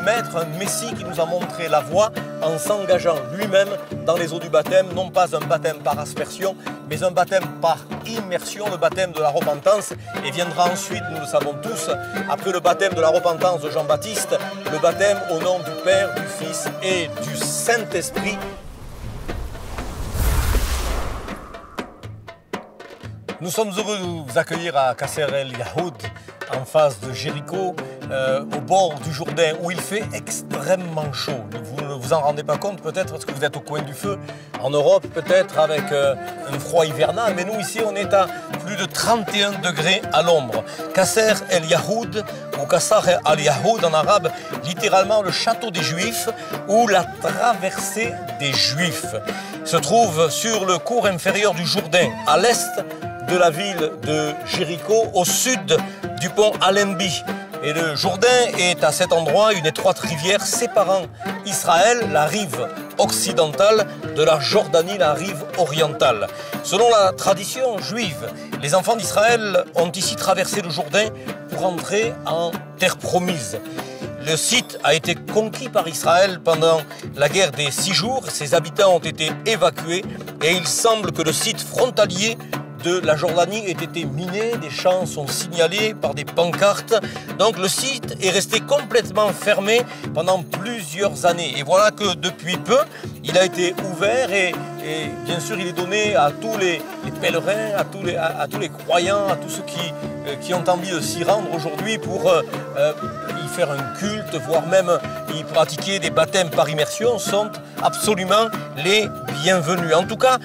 maître, un messie qui nous a montré la voie en s'engageant lui-même dans les eaux du baptême, non pas un baptême par aspersion, mais un baptême par immersion, le baptême de la repentance. Et viendra ensuite, nous le savons tous, après le baptême de la repentance de Jean-Baptiste, le baptême au nom du Père, du Fils et du Saint-Esprit. Nous sommes heureux de vous accueillir à Qasr El Yahoud, en face de Jéricho, au bord du Jourdain, où il fait extrêmement chaud. Vous ne vous en rendez pas compte peut-être parce que vous êtes au coin du feu. En Europe peut-être avec un froid hivernal, mais nous ici on est à plus de 31 degrés à l'ombre. Qasr El Yahoud ou Qasr El Yahoud en arabe, littéralement le château des Juifs ou la traversée des Juifs, se trouve sur le cours inférieur du Jourdain, à l'est de la ville de Jéricho, au sud du pont Allenby. Et le Jourdain est à cet endroit une étroite rivière séparant Israël, la rive occidentale, de la Jordanie, la rive orientale. Selon la tradition juive, les enfants d'Israël ont ici traversé le Jourdain pour entrer en terre promise. Le site a été conquis par Israël pendant la guerre des 6 jours. Ses habitants ont été évacués et il semble que le site frontalier de la Jordanie ait été miné, des champs sont signalés par des pancartes. Donc le site est resté complètement fermé pendant plusieurs années. Et voilà que depuis peu, il a été ouvert et bien sûr il est donné à tous les pèlerins, à tous les croyants, à tous ceux qui ont envie de s'y rendre aujourd'hui pour y faire un culte, voire même y pratiquer des baptêmes par immersion, sont absolument les bienvenus. En tout cas,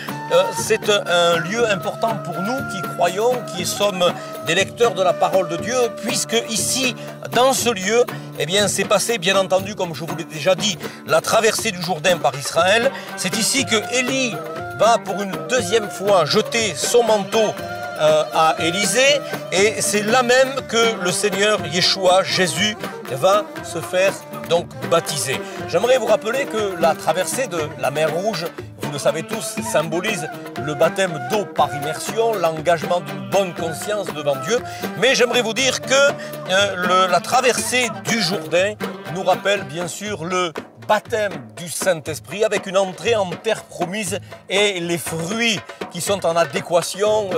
c'est un lieu important pour nous qui croyons, qui sommes des lecteurs de la parole de Dieu, puisque ici, dans ce lieu, eh bien, c'est passé, bien entendu, comme je vous l'ai déjà dit, la traversée du Jourdain par Israël. C'est ici que Élie va pour une deuxième fois jeter son manteau à Élysée, et c'est là même que le Seigneur Yeshua, Jésus, va se faire donc baptiser. J'aimerais vous rappeler que la traversée de la mer Rouge, vous le savez tous, symbolise le baptême d'eau par immersion, l'engagement d'une bonne conscience devant Dieu. Mais j'aimerais vous dire que la traversée du Jourdain nous rappelle bien sûr le baptême du Saint-Esprit avec une entrée en terre promise et les fruits qui sont en adéquation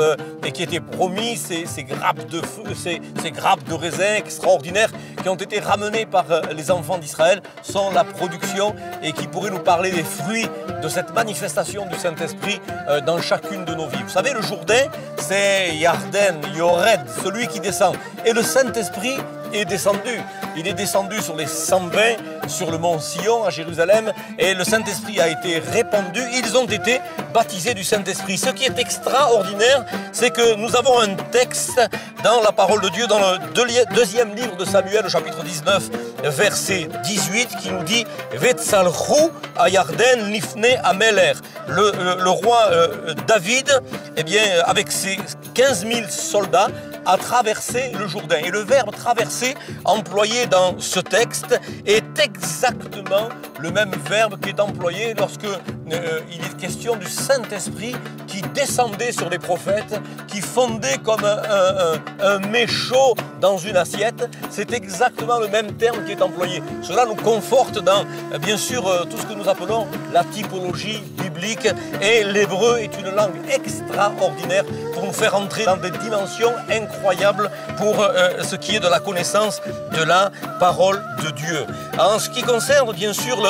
et qui étaient promis, ces grappes de feu, ces grappes de raisins extraordinaires qui ont été ramenées par les enfants d'Israël sont la production et qui pourraient nous parler des fruits de cette manifestation du Saint-Esprit dans chacune de nos vies. Vous savez, le Jourdain, c'est Yarden, Yored, celui qui descend. Et le Saint-Esprit est descendu. Il est descendu sur les 120, sur le mont Sion à Jérusalem, et le Saint-Esprit a été répandu. Ils ont été baptisés du Saint-Esprit. Ce qui est extraordinaire, c'est que nous avons un texte dans la parole de Dieu, dans le deuxième livre de Samuel, au chapitre 19, verset 18, qui nous dit « Vetsalchou à Yarden lifne ameler ». Le roi David, eh bien, avec ses 15 000 soldats, a traversé le Jourdain. Et le verbe traverser employé dans ce texte est exactement le même verbe qui est employé lorsque il est question du Saint-Esprit qui descendait sur les prophètes, qui fondait comme un mets chaud dans une assiette. C'est exactement le même terme qui est employé. Cela nous conforte dans, bien sûr, tout ce que nous appelons la typologie biblique. Et l'hébreu est une langue extraordinaire pour nous faire entrer dans des dimensions incroyables pour ce qui est de la connaissance de la parole de Dieu. En ce qui concerne, bien sûr,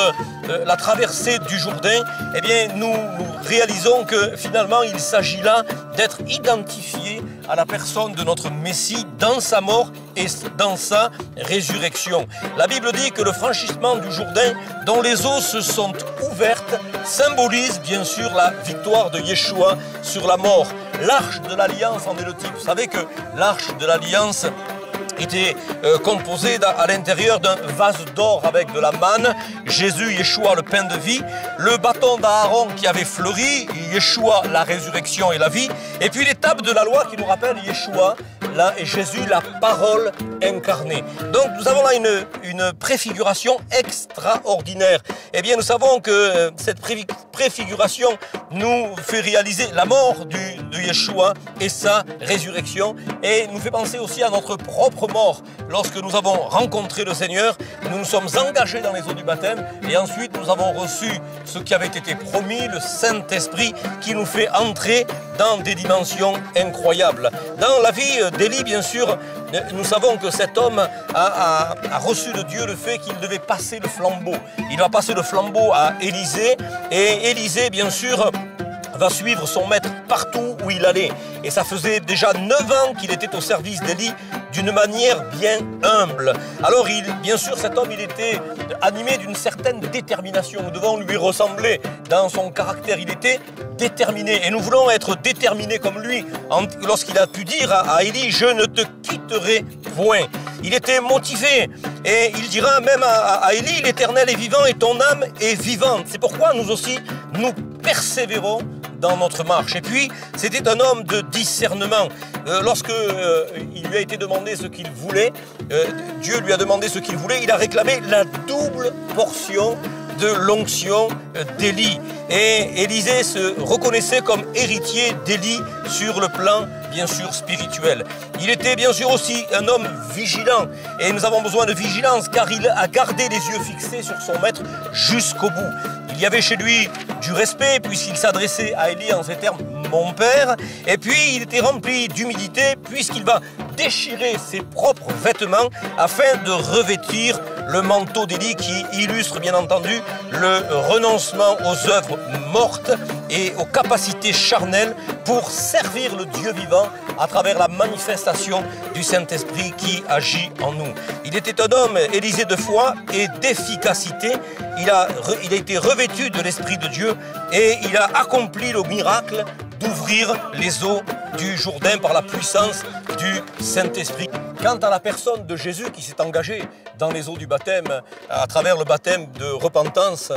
la traversée du Jourdain, eh bien, nous réalisons que finalement, il s'agit là d'être identifié à la personne de notre Messie dans sa mort et dans sa résurrection. La Bible dit que le franchissement du Jourdain, dont les eaux se sont ouvertes, symbolise bien sûr la victoire de Yeshua sur la mort. L'arche de l'Alliance en est le type. Vous savez que l'arche de l'Alliance était composé à l'intérieur d'un vase d'or avec de la manne, Jésus, Yeshua, le pain de vie, le bâton d'Aaron qui avait fleuri, Yeshua, la résurrection et la vie, et puis les tables de la loi qui nous rappellent Yeshua, là, et Jésus, la parole incarnée. Donc nous avons là une préfiguration extraordinaire. Eh bien, nous savons que cette préfiguration nous fait réaliser la mort de Yeshua et sa résurrection. Et nous fait penser aussi à notre propre mort. Lorsque nous avons rencontré le Seigneur, nous nous sommes engagés dans les eaux du baptême et ensuite nous avons reçu ce qui avait été promis, le Saint-Esprit qui nous fait entrer dans des dimensions incroyables. Dans la vie d'Élie, bien sûr, nous savons que cet homme a reçu de Dieu le fait qu'il devait passer le flambeau. Il va passer le flambeau à Élisée et Élisée, bien sûr, va suivre son maître partout où il allait. Et ça faisait déjà 9 ans qu'il était au service d'Élie d'une manière bien humble. Alors, bien sûr, cet homme, il était animé d'une certaine détermination. Nous devons lui ressembler dans son caractère. Il était déterminé. Et nous voulons être déterminés comme lui lorsqu'il a pu dire à Élie, « Je ne te quitterai point ». Il était motivé. Et il dira même à Élie, « L'Éternel est vivant et ton âme est vivante ». C'est pourquoi nous aussi, nous persévérons dans notre marche. Et puis, c'était un homme de discernement. Lorsque il lui a été demandé ce qu'il voulait, Dieu lui a demandé ce qu'il voulait, il a réclamé la double portion de l'onction d'Élie. Et Élisée se reconnaissait comme héritier d'Élie sur le plan, bien sûr, spirituel. Il était bien sûr aussi un homme vigilant. Et nous avons besoin de vigilance car il a gardé les yeux fixés sur son maître jusqu'au bout. Il y avait chez lui du respect puisqu'il s'adressait à Élie en ces termes « mon père ». Et puis il était rempli d'humilité puisqu'il va déchirer ses propres vêtements afin de revêtir le manteau d'Élie qui illustre bien entendu le renoncement aux œuvres mortes et aux capacités charnelles pour servir le Dieu vivant à travers la manifestation du Saint-Esprit qui agit en nous. Il était un homme, Élisée, de foi et d'efficacité. Il a été revêtu de l'Esprit de Dieu et il a accompli le miracle d'ouvrir les eaux du Jourdain par la puissance du Saint-Esprit. Quant à la personne de Jésus qui s'est engagé dans les eaux du baptême, à travers le baptême de repentance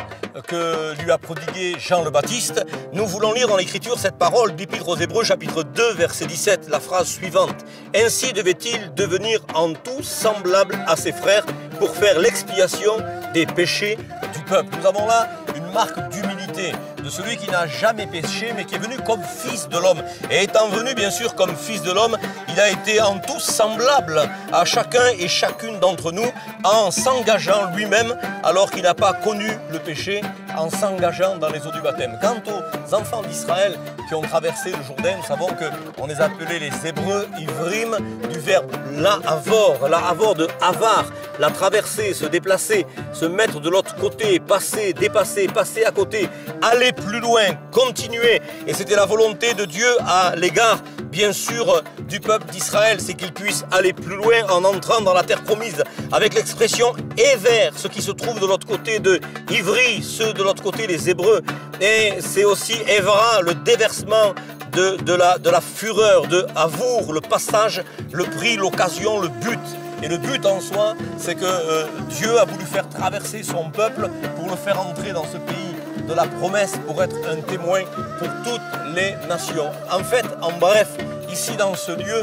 que lui a prodigué Jean le Baptiste, nous voulons lire dans l'Écriture cette parole d'Épître aux Hébreux, chapitre 2, verset 17, la phrase suivante. « Ainsi devait-il devenir en tout semblable à ses frères pour faire l'expiation des péchés du peuple. » Nous avons là une marque d'humilité de celui qui n'a jamais péché, mais qui est venu comme fils de l'homme. Et étant venu, bien sûr, comme fils de l'homme, il a été en tout semblable à chacun et chacune d'entre nous en s'engageant lui-même, alors qu'il n'a pas connu le péché, en s'engageant dans les eaux du baptême. Quant aux enfants d'Israël qui ont traversé le Jourdain, nous savons qu'on les appelait les Hébreux, Ivrim, du verbe la-avor de avar, la traverser, se déplacer, se mettre de l'autre côté, passer, dépasser, passer à côté, aller plus loin, continuer. Et c'était la volonté de Dieu à l'égard, bien sûr, du peuple d'Israël, c'est qu'il puisse aller plus loin en entrant dans la terre promise, avec l'expression « Éver », ce qui se trouve de l'autre côté de Ivri, ceux de l'autre côté, les Hébreux. Et c'est aussi Évra, le déversement de la fureur, de Avour, le passage, le prix, l'occasion, le but. Et le but en soi, c'est que Dieu a voulu faire traverser son peuple pour le faire entrer dans ce pays de la promesse, pour être un témoin pour toutes les nations. En fait, en bref, ici dans ce lieu,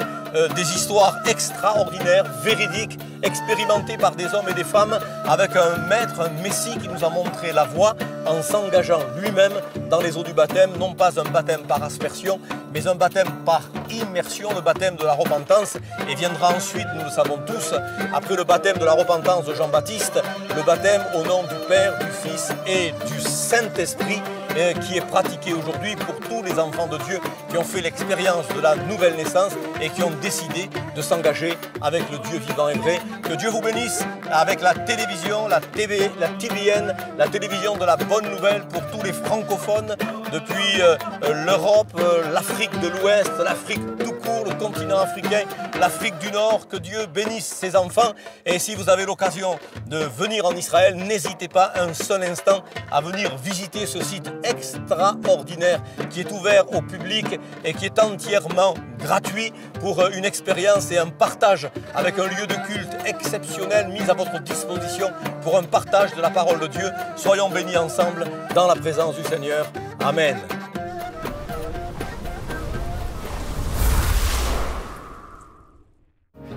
des histoires extraordinaires, véridiques, expérimentées par des hommes et des femmes, avec un maître, un messie qui nous a montré la voie en s'engageant lui-même dans les eaux du baptême, non pas un baptême par aspersion, mais un baptême par immersion, le baptême de la repentance. Et viendra ensuite, nous le savons tous, après le baptême de la repentance de Jean-Baptiste, le baptême au nom du Père, du Fils et du Saint-Esprit, qui est pratiqué aujourd'hui pour tous les enfants de Dieu qui ont fait l'expérience de la nouvelle naissance et qui ont décidé de s'engager avec le Dieu vivant et vrai. Que Dieu vous bénisse avec la télévision, la TVN, la télévision de la bonne nouvelle pour tous les francophones depuis l'Europe, l'Afrique de l'Ouest, l'Afrique tout court, le continent africain, l'Afrique du Nord. Que Dieu bénisse ses enfants. Et si vous avez l'occasion de venir en Israël, n'hésitez pas un seul instant à venir visiter ce site extraordinaire qui est ouvert au public et qui est entièrement gratuit pour une expérience et un partage avec un lieu de culte exceptionnel mis à votre disposition pour un partage de la parole de Dieu. Soyons bénis ensemble dans la présence du Seigneur. Amen.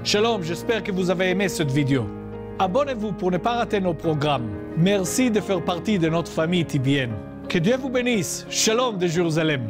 Shalom, j'espère que vous avez aimé cette vidéo. Abonnez-vous pour ne pas rater nos programmes. Merci de faire partie de notre famille TBN. Que Dieu vous bénisse. Shalom de Jérusalem.